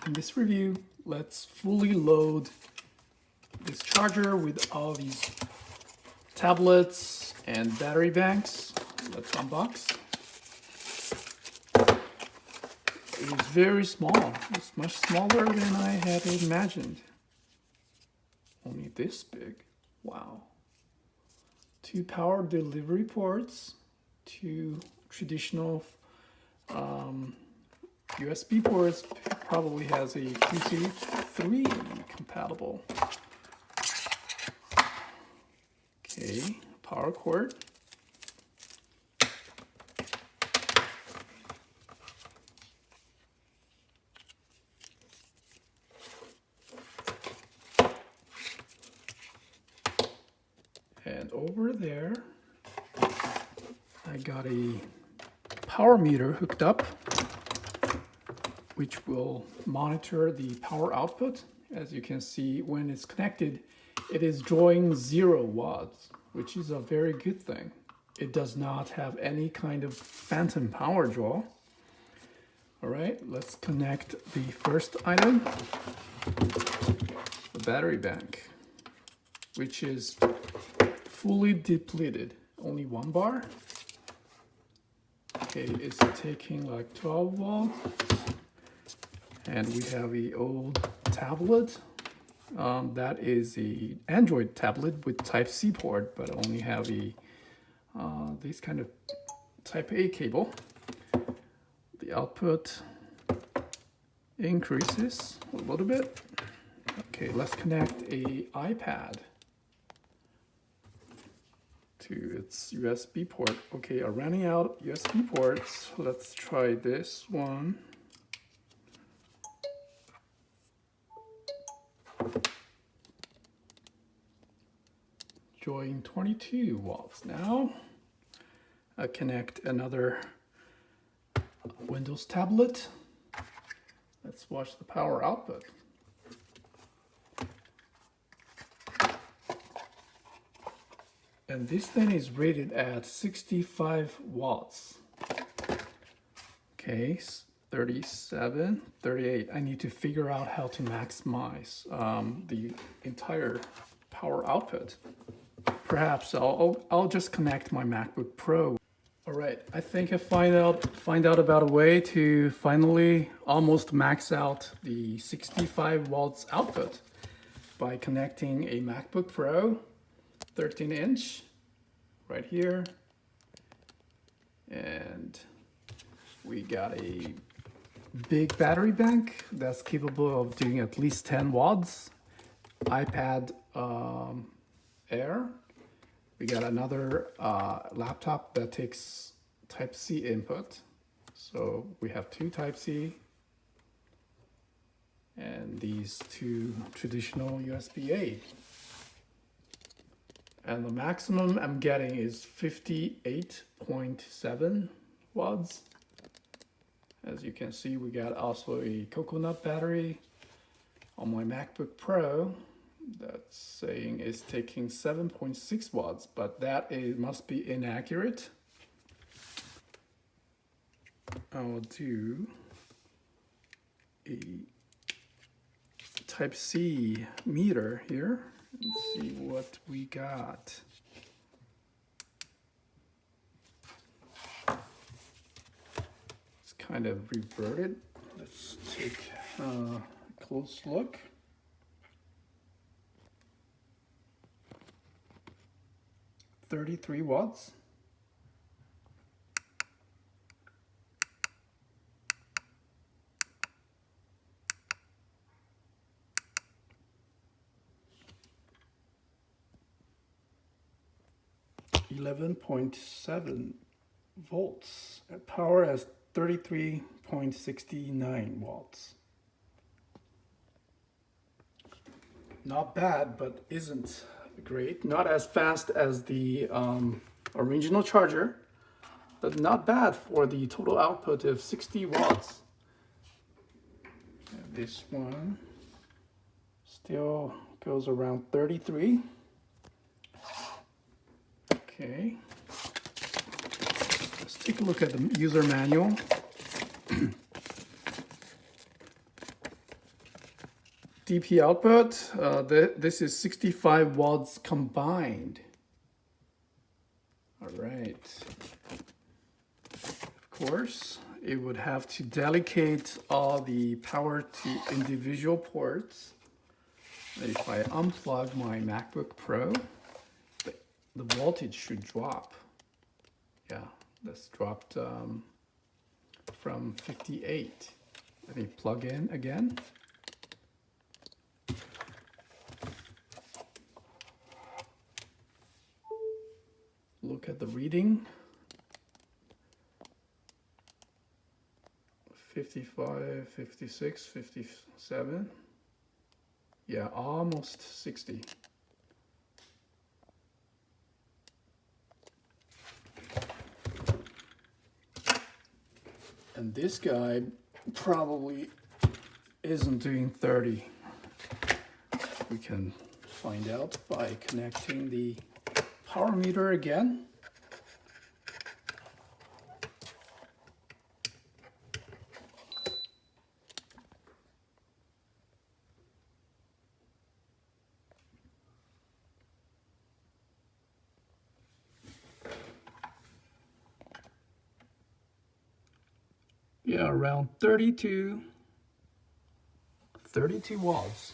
In this review, let's fully load this charger with all these tablets and battery banks. Let's unbox. It is very small. It's much smaller than I had imagined. Only this big. Wow. 2 power delivery ports, 2 traditional USB ports, probably has a QC3 compatible. Okay, power cord. And over there, I got a power meter hooked up, which will monitor the power output. As you can see, when it's connected, it is drawing 0 watts, which is a very good thing. It does not have any kind of phantom power draw. All right, let's connect the first item, the battery bank, which is fully depleted, only 1 bar. Okay, it's taking like 12 volts. And we have the old tablet. That is a Android tablet with Type-C port, but only have a this kind of Type-A cable. The output increases a little bit. Okay, let's connect a iPad to its USB port. Okay, I'm running out USB ports. Let's try this one. Drawing 22 watts. Now I connect another Windows tablet. Let's watch the power output. And this thing is rated at 65 watts. Okay, 37, 38. I need to figure out how to maximize the entire power output. Perhaps I'll just connect my MacBook Pro. All right, I think I find out about a way to finally almost max out the 65 watts output by connecting a MacBook Pro 13-inch right here, and we got a big battery bank that's capable of doing at least 10 watts. iPad Air. We got another laptop that takes Type-C input. So we have 2 Type-C and these 2 traditional USB-A. And the maximum I'm getting is 58.7 watts. As you can see, we got also a coconut battery on my MacBook Pro. That's saying it's taking 7.6 watts, but that must be inaccurate. I'll do a Type-C meter here and see what we got. It's kind of reverted. Let's take a close look. $33 watts. $11.7 volts. Power as 33.69 watts. Not bad, but isn't great. Not as fast as the original charger, but not bad for the total output of 60 watts. And this one still goes around 33. Okay, let's take a look at the user manual. DP output. This is 65 watts combined. All right. Of course, it would have to delegate all the power to individual ports. If I unplug my MacBook Pro, the voltage should drop. Yeah, that's dropped from 58. Let me plug in again. Look at the reading. 55, 56, 57. Yeah, almost 60. And this guy probably isn't doing 30. We can find out by connecting the power meter again. Yeah, around 32 watts.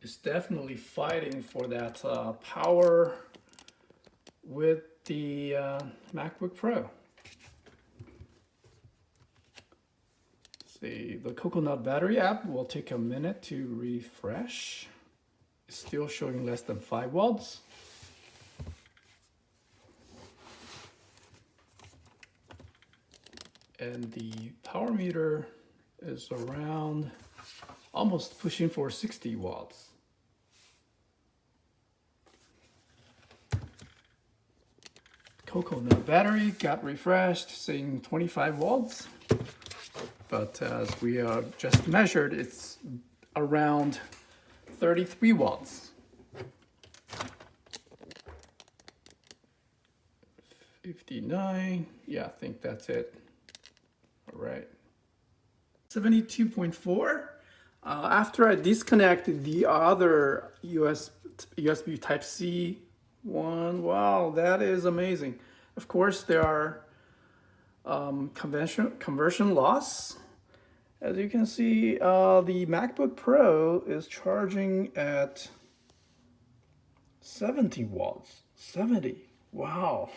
It's definitely fighting for that power with the MacBook Pro. See, the Coconut battery app will take a minute to refresh. It's still showing less than 5 watts. And the power meter is around almost pushing for 60 watts. Coconut battery got refreshed, saying 25 watts. But as we just measured, it's around 33 watts. 59, yeah, I think that's it. All right. 72.4. After I disconnected the other USB Type-C one, wow, that is amazing. Of course, there are conversion loss. As you can see, the MacBook Pro is charging at 70 watts. 70. Wow,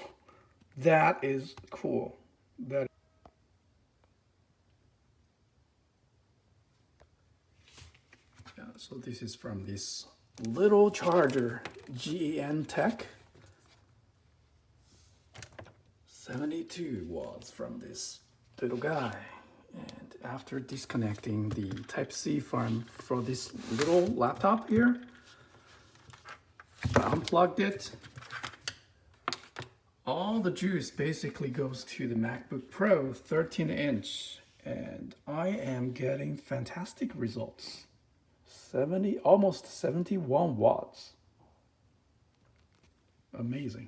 that is cool. So this is from this little charger, GaN Tech. 72 watts from this little guy. And after disconnecting the Type-C for this little laptop here, I unplugged it. All the juice basically goes to the MacBook Pro 13-inch, and I am getting fantastic results. Almost 71 watts. Amazing.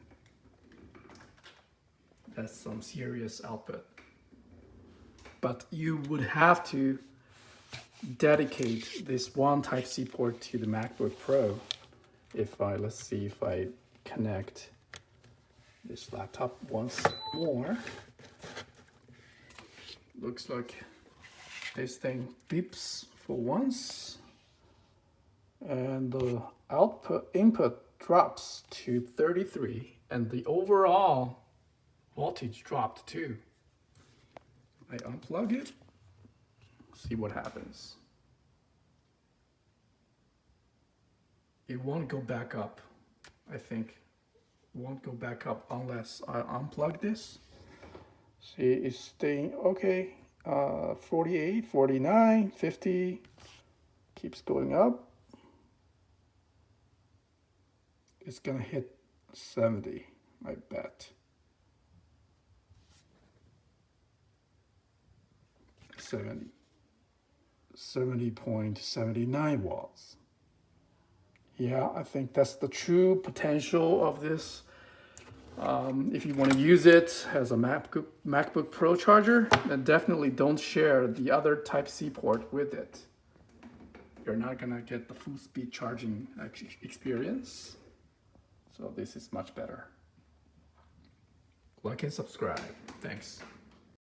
That's some serious output. But you would have to dedicate this one Type-C port to the MacBook Pro. Let's see if I connect this laptop once more. Looks like this thing beeps for once. And the input drops to 33, and the overall voltage dropped too. I unplug it, see what happens. It won't go back up, I think. It won't go back up unless I unplug this. See, it's staying okay. 48, 49, 50, keeps going up. It's gonna hit 70, I bet. 70.79 watts. Yeah, I think that's the true potential of this. If you want to use it as a MacBook Pro charger, then definitely don't share the other Type-C port with it. you're not gonna get the full speed charging experience. So this is much better. Like and subscribe. Thanks.